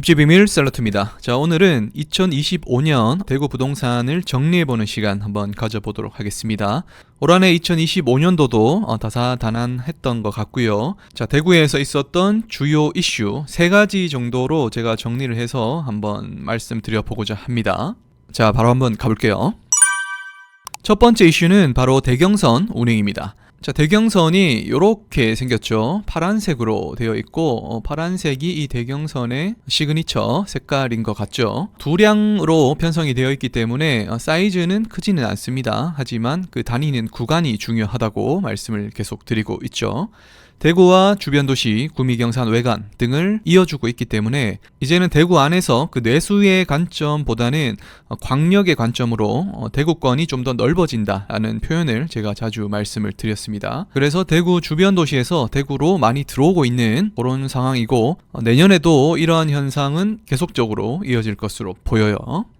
입지 비밀 셀러트입니다. 자, 오늘은 2025년 대구 부동산을 정리해보는 시간 한번 가져보도록 하겠습니다. 올 한해 2025년도도 다사다난했던 것 같고요. 자, 대구에서 있었던 주요 이슈 3가지 정도로 제가 정리를 해서 한번 말씀드려보고자 합니다. 자, 바로 한번 가볼게요. 첫 번째 이슈는 바로 대경선 운행입니다. 자, 대경선이 이렇게 생겼죠. 파란색으로 되어 있고 파란색이 이 대경선의 시그니처 색깔인 것 같죠. 두량으로 편성이 되어 있기 때문에 사이즈는 크지는 않습니다. 하지만 그 다니는 구간이 중요하다고 말씀을 계속 드리고 있죠. 대구와 주변 도시, 구미, 경산, 외관 등을 이어주고 있기 때문에 이제는 대구 안에서 그 내수의 관점보다는 광역의 관점으로 대구권이 좀 더 넓어진다라는 표현을 제가 자주 말씀을 드렸습니다. 그래서 대구 주변 도시에서 대구로 많이 들어오고 있는 그런 상황이고 내년에도 이러한 현상은 계속적으로 이어질 것으로 보여요.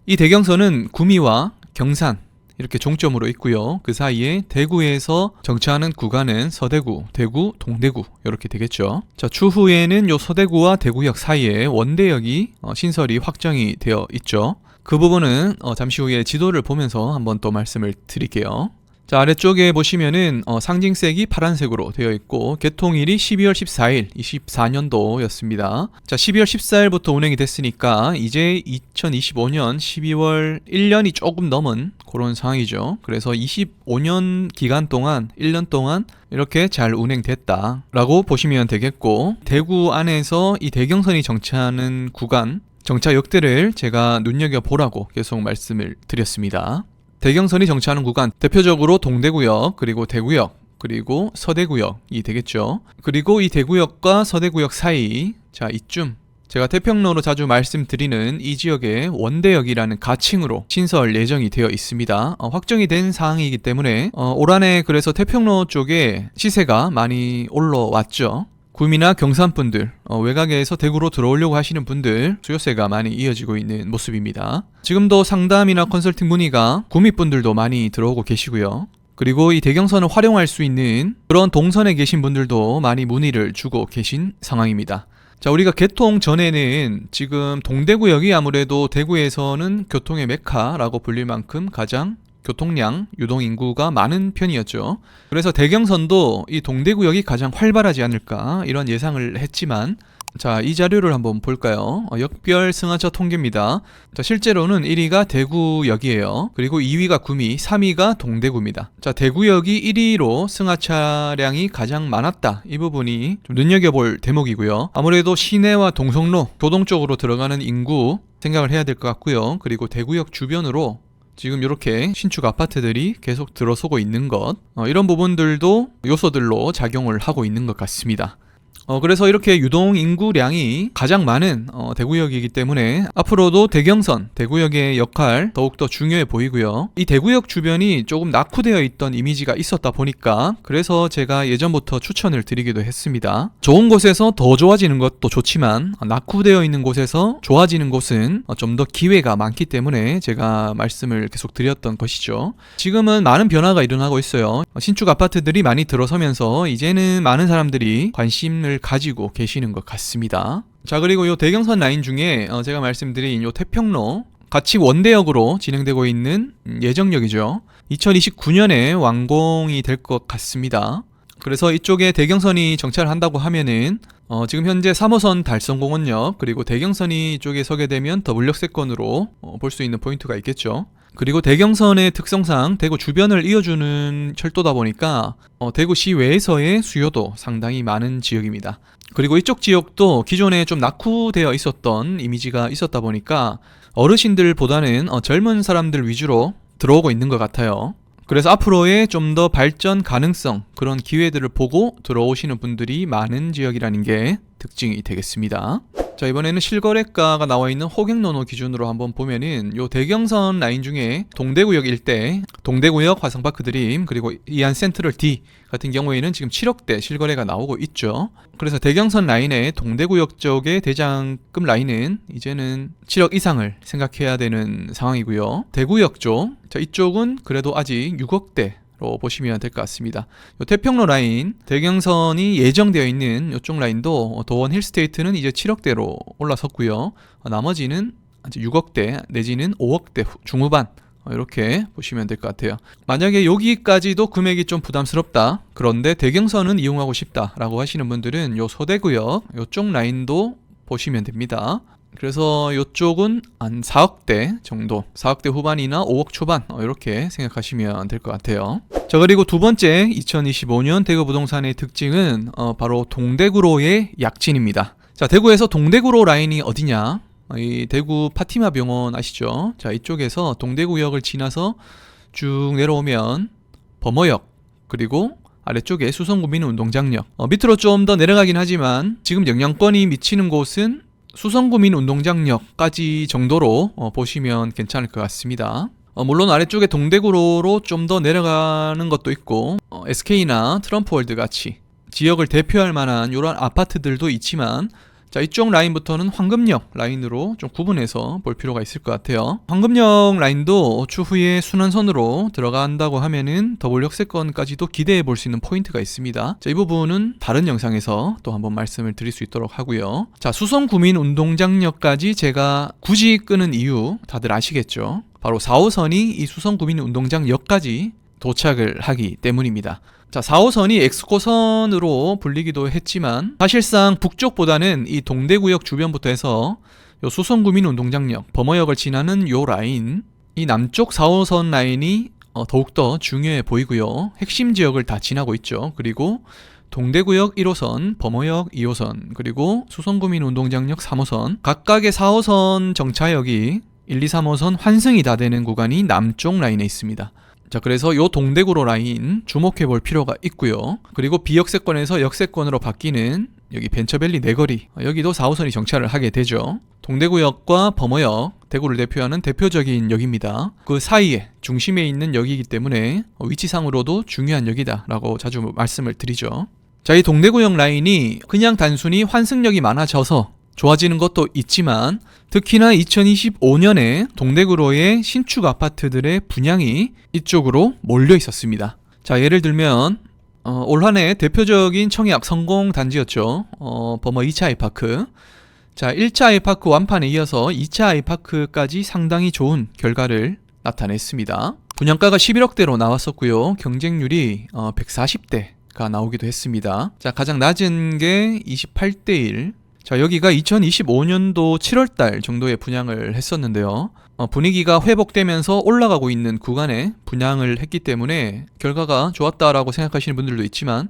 이 대경선은 구미와 경산 이렇게 종점으로 있고요. 그 사이에 대구에서 정차하는 구간은 서대구, 대구, 동대구 이렇게 되겠죠. 자, 추후에는 요 서대구와 대구역 사이에 원대역이 신설이 확정이 되어 있죠. 그 부분은 잠시 후에 지도를 보면서 한번 또 말씀을 드릴게요. 자, 아래쪽에 보시면은 상징색이 파란색으로 되어 있고 개통일이 12월 14일 24년도였습니다. 자, 12월 14일부터 운행이 됐으니까 이제 2025년 12월 1년이 조금 넘은 그런 상황이죠. 그래서 25년 기간 동안 1년 동안 이렇게 잘 운행됐다라고 보시면 되겠고, 대구 안에서 이 대경선이 정차하는 구간 정차역대를 제가 눈여겨보라고 계속 말씀을 드렸습니다. 대경선이 정차하는 구간 대표적으로 동대구역, 그리고 대구역, 그리고 서대구역이 되겠죠. 그리고 이 대구역과 서대구역 사이, 자, 이쯤 제가 태평로로 자주 말씀드리는 이 지역에 원대역이라는 가칭으로 신설 예정이 되어 있습니다. 확정이 된 사항이기 때문에 올 한해 그래서 태평로 쪽에 시세가 많이 올라왔죠. 구미나 경산분들, 외곽에서 대구로 들어오려고 하시는 분들 수요세가 많이 이어지고 있는 모습입니다. 지금도 상담이나 컨설팅 문의가 구미분들도 많이 들어오고 계시고요. 그리고 이 대경선을 활용할 수 있는 그런 동선에 계신 분들도 많이 문의를 주고 계신 상황입니다. 자, 우리가 개통 전에는 지금 동대구역이 아무래도 대구에서는 교통의 메카라고 불릴 만큼 가장 교통량, 유동인구가 많은 편이었죠. 그래서 대경선도 이 동대구역이 가장 활발하지 않을까 이런 예상을 했지만, 자, 이 자료를 한번 볼까요? 역별 승하차 통계입니다. 자, 실제로는 1위가 대구역이에요. 그리고 2위가 구미, 3위가 동대구입니다. 자, 대구역이 1위로 승하차량이 가장 많았다. 이 부분이 좀 눈여겨볼 대목이고요. 아무래도 시내와 동성로, 교동 쪽으로 들어가는 인구 생각을 해야 될 것 같고요. 그리고 대구역 주변으로 지금 이렇게 신축 아파트들이 계속 들어서고 있는 것, 이런 부분들도 요소들로 작용을 하고 있는 것 같습니다. 그래서 이렇게 유동 인구량이 가장 많은 대구역이기 때문에 앞으로도 대경선, 대구역의 역할 더욱더 중요해 보이고요. 이 대구역 주변이 조금 낙후되어 있던 이미지가 있었다 보니까 그래서 제가 예전부터 추천을 드리기도 했습니다. 좋은 곳에서 더 좋아지는 것도 좋지만 낙후되어 있는 곳에서 좋아지는 곳은 좀 더 기회가 많기 때문에 제가 말씀을 계속 드렸던 것이죠. 지금은 많은 변화가 일어나고 있어요. 신축 아파트들이 많이 들어서면서 이제는 많은 사람들이 관심을 가지고 계시는 것 같습니다. 자, 그리고 이 대경선 라인 중에 제가 말씀드린 이 태평로 같이 원대역으로 진행되고 있는 예정역이죠. 2029년에 완공이 될 것 같습니다. 그래서 이쪽에 대경선이 정차를 한다고 하면은 지금 현재 3호선 달성공원역, 그리고 대경선이 이쪽에 서게 되면 더블역세권으로 볼 수 있는 포인트가 있겠죠. 그리고 대경선의 특성상 대구 주변을 이어주는 철도다 보니까 대구 시외에서의 수요도 상당히 많은 지역입니다. 그리고 이쪽 지역도 기존에 좀 낙후되어 있었던 이미지가 있었다 보니까 어르신들보다는 젊은 사람들 위주로 들어오고 있는 것 같아요. 그래서 앞으로의 좀 더 발전 가능성, 그런 기회들을 보고 들어오시는 분들이 많은 지역이라는 게 특징이 되겠습니다. 자, 이번에는 실거래가가 나와 있는 호갱노노 기준으로 한번 보면은 요 대경선 라인 중에 동대구역 일대, 동대구역 화성파크 드림, 그리고 이안 센트럴 D 같은 경우에는 지금 7억대 실거래가 나오고 있죠. 그래서 대경선 라인의 동대구역 쪽의 대장금 라인은 이제는 7억 이상을 생각해야 되는 상황이고요. 대구역 쪽, 자, 이쪽은 그래도 아직 6억대 로 보시면 될 것 같습니다. 요 태평로 라인 대경선이 예정되어 있는 이쪽 라인도 도원 힐스테이트는 이제 7억대로 올라섰고요. 나머지는 6억대 내지는 5억대 중후반 이렇게 보시면 될 것 같아요. 만약에 여기까지도 금액이 좀 부담스럽다, 그런데 대경선은 이용하고 싶다라고 하시는 분들은 요 서대구역 요쪽 라인도 보시면 됩니다. 그래서 이쪽은 한 4억대 정도, 4억대 후반이나 5억 초반 이렇게 생각하시면 될 것 같아요. 자, 그리고 두 번째 2025년 대구 부동산의 특징은 바로 동대구로의 약진입니다. 자, 대구에서 동대구로 라인이 어디냐? 이 대구 파티마 병원 아시죠? 자, 이쪽에서 동대구역을 지나서 쭉 내려오면 범어역, 그리고 아래쪽에 수성구민운동장역, 밑으로 좀 더 내려가긴 하지만 지금 영향권이 미치는 곳은 수성구민운동장역까지 정도로 보시면 괜찮을 것 같습니다. 물론 아래쪽에 동대구로로 좀 더 내려가는 것도 있고 SK나 트럼프월드 같이 지역을 대표할 만한 이런 아파트들도 있지만, 자, 이쪽 라인부터는 황금역 라인으로 좀 구분해서 볼 필요가 있을 것 같아요. 황금역 라인도 추후에 순환선으로 들어간다고 하면은 더블 역세권까지도 기대해 볼 수 있는 포인트가 있습니다. 자, 이 부분은 다른 영상에서 또 한번 말씀을 드릴 수 있도록 하고요. 자, 수성구민운동장역까지 제가 굳이 끄는 이유 다들 아시겠죠? 바로 4호선이 이 수성구민운동장역까지 도착을 하기 때문입니다. 자, 4호선이 엑스코선으로 불리기도 했지만 사실상 북쪽보다는 이 동대구역 주변부터 해서 요 수성구민운동장역, 범어역을 지나는 요 라인, 이 남쪽 4호선 라인이 더욱더 중요해 보이고요. 핵심 지역을 다 지나고 있죠. 그리고 동대구역 1호선, 범어역 2호선, 그리고 수성구민운동장역 3호선, 각각의 4호선 정차역이 1, 2, 3호선 환승이 다 되는 구간이 남쪽 라인에 있습니다. 자, 그래서 요 동대구로 라인 주목해 볼 필요가 있고요. 그리고 비역세권에서 역세권으로 바뀌는 여기 벤처밸리 내거리, 여기도 4호선이 정차를 하게 되죠. 동대구역과 범어역, 대구를 대표하는 대표적인 역입니다. 그 사이에 중심에 있는 역이기 때문에 위치상으로도 중요한 역이다라고 자주 말씀을 드리죠. 자, 이 동대구역 라인이 그냥 단순히 환승역이 많아져서 좋아지는 것도 있지만, 특히나 2025년에 동대구로의 신축 아파트들의 분양이 이쪽으로 몰려 있었습니다. 자, 예를 들면 올 한 해 대표적인 청약 성공 단지였죠. 범어 2차 아이파크. 자, 1차 아이파크 완판에 이어서 2차 아이파크까지 상당히 좋은 결과를 나타냈습니다. 분양가가 11억대로 나왔었고요. 경쟁률이 140대가 나오기도 했습니다. 자, 가장 낮은 게 28대 1. 자, 여기가 2025년도 7월달 정도에 분양을 했었는데요. 분위기가 회복되면서 올라가고 있는 구간에 분양을 했기 때문에 결과가 좋았다라고 생각하시는 분들도 있지만,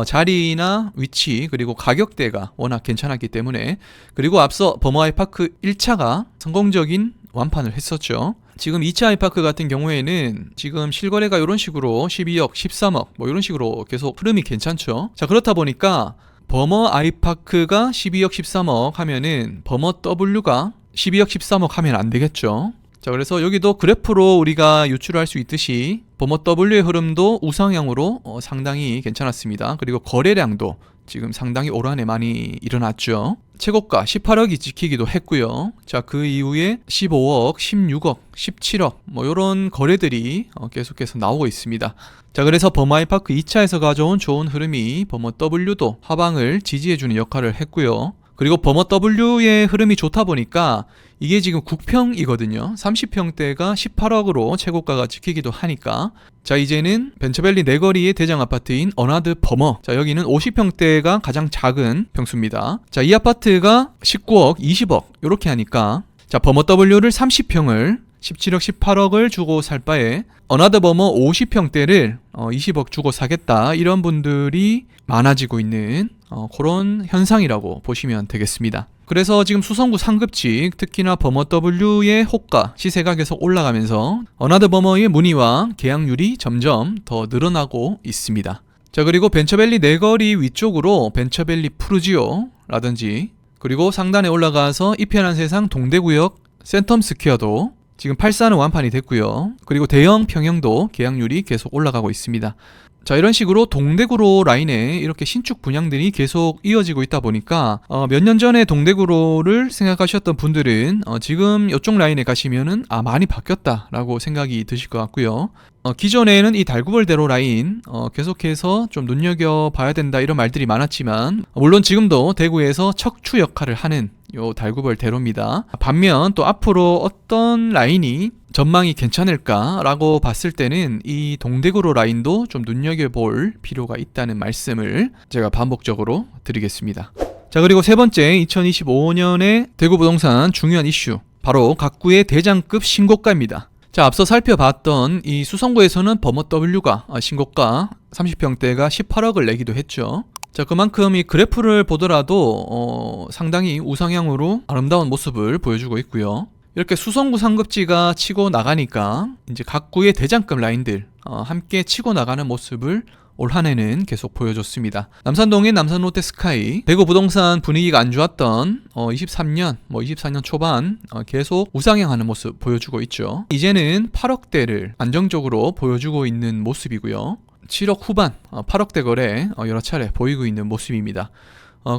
자리나 위치 그리고 가격대가 워낙 괜찮았기 때문에, 그리고 앞서 범어 아이파크 1차가 성공적인 완판을 했었죠. 지금 2차 아이파크 같은 경우에는 지금 실거래가 이런 식으로 12억, 13억 뭐 이런 식으로 계속 흐름이 괜찮죠. 자, 그렇다 보니까 범어 아이파크가 12억 13억 하면은 범어 W가 12억 13억 하면 안 되겠죠. 자, 그래서 여기도 그래프로 우리가 유출할 수 있듯이 범어 W의 흐름도 우상향으로 상당히 괜찮았습니다. 그리고 거래량도 지금 상당히 올 한 해 많이 일어났죠. 최고가 18억이 찍히기도 했고요. 자, 그 이후에 15억, 16억, 17억 뭐 이런 거래들이 계속해서 나오고 있습니다. 자, 그래서 범어 아이파크 2차에서 가져온 좋은 흐름이 범어 W도 하방을 지지해주는 역할을 했고요. 그리고 범어 W의 흐름이 좋다 보니까 이게 지금 국평이거든요. 30평대가 18억으로 최고가가 찍히기도 하니까, 자, 이제는 벤처밸리 내거리의 대장 아파트인 어나드 범어, 자, 여기는 50평대가 가장 작은 평수입니다. 자, 이 아파트가 19억, 20억 이렇게 하니까, 자, 범어 W를 30평을 17억, 18억을 주고 살 바에 어나더 범어 50평대를 20억 주고 사겠다, 이런 분들이 많아지고 있는 그런 현상이라고 보시면 되겠습니다. 그래서 지금 수성구 상급지, 특히나 범어 W의 호가, 시세가 계속 올라가면서 어나더 범어의 문의와 계약률이 점점 더 늘어나고 있습니다. 자, 그리고 벤처밸리 내거리 위쪽으로 벤처밸리 푸르지오라든지, 그리고 상단에 올라가서 이편한 세상 동대구역 센텀스퀘어도 지금 84는 완판이 됐고요. 그리고 대형 평형도 계약률이 계속 올라가고 있습니다. 자, 이런 식으로 동대구로 라인에 이렇게 신축 분양들이 계속 이어지고 있다 보니까 몇 년 전에 동대구로를 생각하셨던 분들은 지금 이쪽 라인에 가시면은 많이 바뀌었다라고 생각이 드실 것 같고요. 기존에는 이 달구벌대로 라인 계속해서 좀 눈여겨봐야 된다 이런 말들이 많았지만 물론 지금도 대구에서 척추 역할을 하는 요 달구벌대로입니다. 반면 또 앞으로 어떤 라인이 전망이 괜찮을까라고 봤을 때는 이 동대구로 라인도 좀 눈여겨볼 필요가 있다는 말씀을 제가 반복적으로 드리겠습니다. 자, 그리고 세 번째 2025년에 대구 부동산 중요한 이슈 바로 각구의 대장급 신고가입니다. 자, 앞서 살펴봤던 이 수성구에서는 버머 W가 신고가 30평대가 18억을 내기도 했죠. 자, 그만큼 이 그래프를 보더라도 상당히 우상향으로 아름다운 모습을 보여주고 있고요. 이렇게 수성구 상급지가 치고 나가니까 이제 각구의 대장급 라인들 함께 치고 나가는 모습을 올 한해는 계속 보여줬습니다. 남산동의 남산롯데스카이, 대구 부동산 분위기가 안 좋았던 24년 초반 계속 우상향하는 모습 보여주고 있죠. 이제는 8억대를 안정적으로 보여주고 있는 모습이고요. 7억 후반 8억대 거래 여러 차례 보이고 있는 모습입니다.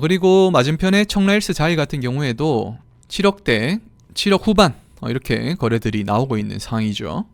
그리고 맞은편에 청라힐스 자이 같은 경우에도 7억대 7억 후반 이렇게 거래들이 나오고 있는 상황이죠.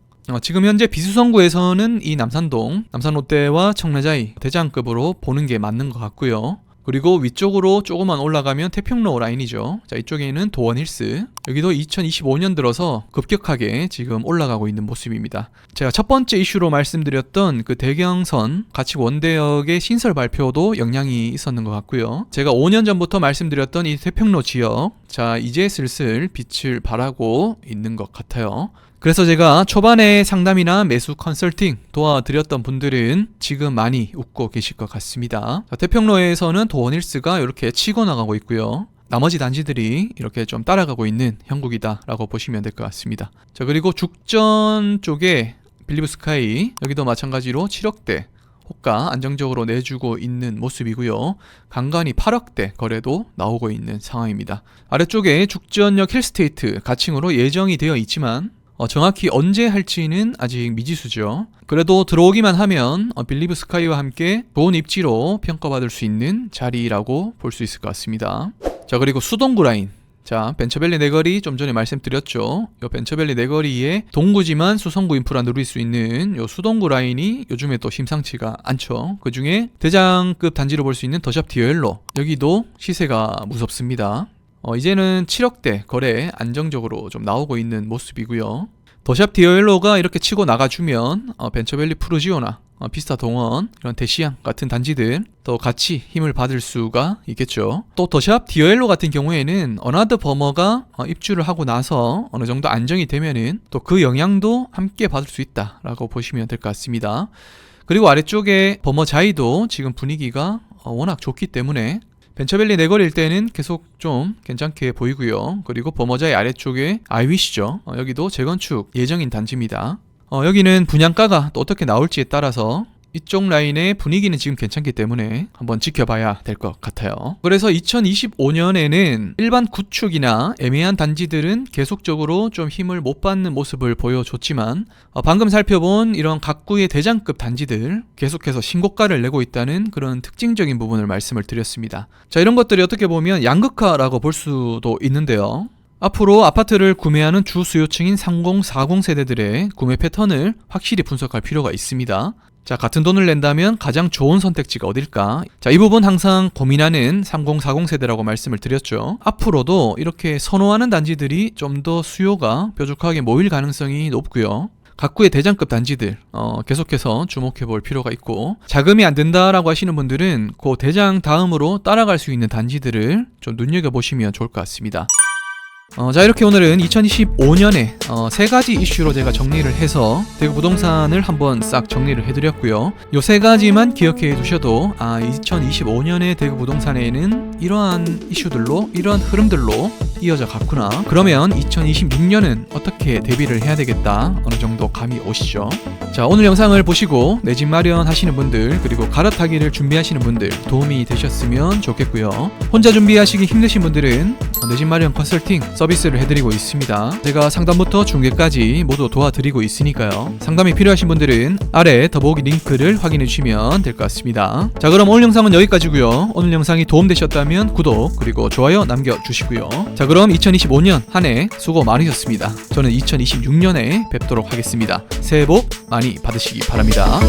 지금 현재 비수성구에서는 이 남산동, 남산롯데와 청라자이 대장급으로 보는 게 맞는 것 같고요. 그리고 위쪽으로 조금만 올라가면 태평로 라인이죠. 자, 이쪽에는 도원힐스, 여기도 2025년 들어서 급격하게 지금 올라가고 있는 모습입니다. 제가 첫 번째 이슈로 말씀드렸던 그 대경선 가치 원대역의 신설 발표도 영향이 있었는 것 같고요. 제가 5년 전부터 말씀드렸던 이 태평로 지역, 자, 이제 슬슬 빛을 발하고 있는 것 같아요. 그래서 제가 초반에 상담이나 매수 컨설팅 도와드렸던 분들은 지금 많이 웃고 계실 것 같습니다. 자, 태평로에서는 도원힐스가 이렇게 치고 나가고 있고요. 나머지 단지들이 이렇게 좀 따라가고 있는 형국이다라고 보시면 될 것 같습니다. 자, 그리고 죽전 쪽에 빌리브스카이, 여기도 마찬가지로 7억대 호가 안정적으로 내주고 있는 모습이고요. 간간히 8억대 거래도 나오고 있는 상황입니다. 아래쪽에 죽전역 힐스테이트 가칭으로 예정이 되어 있지만 정확히 언제 할지는 아직 미지수죠. 그래도 들어오기만 하면 빌리브 스카이와 함께 좋은 입지로 평가받을 수 있는 자리라고 볼 수 있을 것 같습니다. 자, 그리고 수동구 라인. 자, 벤처밸리 내거리 좀 전에 말씀드렸죠. 요 벤처밸리 내거리에 동구지만 수성구 인프라 누릴 수 있는 요 수동구 라인이 요즘에 또 심상치가 않죠. 그 중에 대장급 단지로 볼 수 있는 더샵 디어엘로, 여기도 시세가 무섭습니다. 이제는 7억대 거래 안정적으로 좀 나오고 있는 모습이고요. 더샵 디어엘로가 이렇게 치고 나가주면 벤처밸리 푸르지오나 비스타 동원 이런 대시양 같은 단지들 또 같이 힘을 받을 수가 있겠죠. 또 더샵 디어엘로 같은 경우에는 어나더 버머가 입주를 하고 나서 어느 정도 안정이 되면은 또 그 영향도 함께 받을 수 있다라고 보시면 될 것 같습니다. 그리고 아래쪽에 버머 자이도 지금 분위기가 워낙 좋기 때문에 벤처밸리 내거리일 때는 계속 좀 괜찮게 보이고요. 그리고 버머자의 아래쪽에 아이위시죠. 여기도 재건축 예정인 단지입니다. 여기는 분양가가 또 어떻게 나올지에 따라서 이쪽 라인의 분위기는 지금 괜찮기 때문에 한번 지켜봐야 될 것 같아요. 그래서 2025년에는 일반 구축이나 애매한 단지들은 계속적으로 좀 힘을 못 받는 모습을 보여줬지만 방금 살펴본 이런 각구의 대장급 단지들 계속해서 신고가를 내고 있다는 그런 특징적인 부분을 말씀을 드렸습니다. 자, 이런 것들이 어떻게 보면 양극화라고 볼 수도 있는데요. 앞으로 아파트를 구매하는 주 수요층인 30, 40 세대들의 구매 패턴을 확실히 분석할 필요가 있습니다. 자, 같은 돈을 낸다면 가장 좋은 선택지가 어딜까? 자, 이 부분 항상 고민하는 30, 40 세대라고 말씀을 드렸죠. 앞으로도 이렇게 선호하는 단지들이 좀 더 수요가 뾰족하게 모일 가능성이 높고요. 각구의 대장급 단지들 계속해서 주목해 볼 필요가 있고, 자금이 안 된다라고 하시는 분들은 그 대장 다음으로 따라갈 수 있는 단지들을 좀 눈여겨보시면 좋을 것 같습니다. 자, 이렇게 오늘은 2025년에 세 가지 이슈로 제가 정리를 해서 대구 부동산을 한번 싹 정리를 해드렸고요. 요 세 가지만 기억해 두셔도 2025년에 대구 부동산에는 이러한 이슈들로, 이러한 흐름들로 이어져 갔구나. 그러면 2026년은 어떻게 대비를 해야 되겠다, 어느 정도 감이 오시죠. 자, 오늘 영상을 보시고 내 집 마련 하시는 분들, 그리고 갈아타기를 준비하시는 분들 도움이 되셨으면 좋겠고요. 혼자 준비하시기 힘드신 분들은 내 집 마련 컨설팅 서비스를 해드리고 있습니다. 제가 상담부터 중개까지 모두 도와드리고 있으니까요. 상담이 필요하신 분들은 아래 더보기 링크를 확인해 주시면 될 것 같습니다. 자, 그럼 오늘 영상은 여기까지고요. 오늘 영상이 도움되셨다면 구독 그리고 좋아요 남겨주시고요. 자, 그럼 2025년 한 해 수고 많으셨습니다. 저는 2026년에 뵙도록 하겠습니다. 새해 복 많이 받으시기 바랍니다.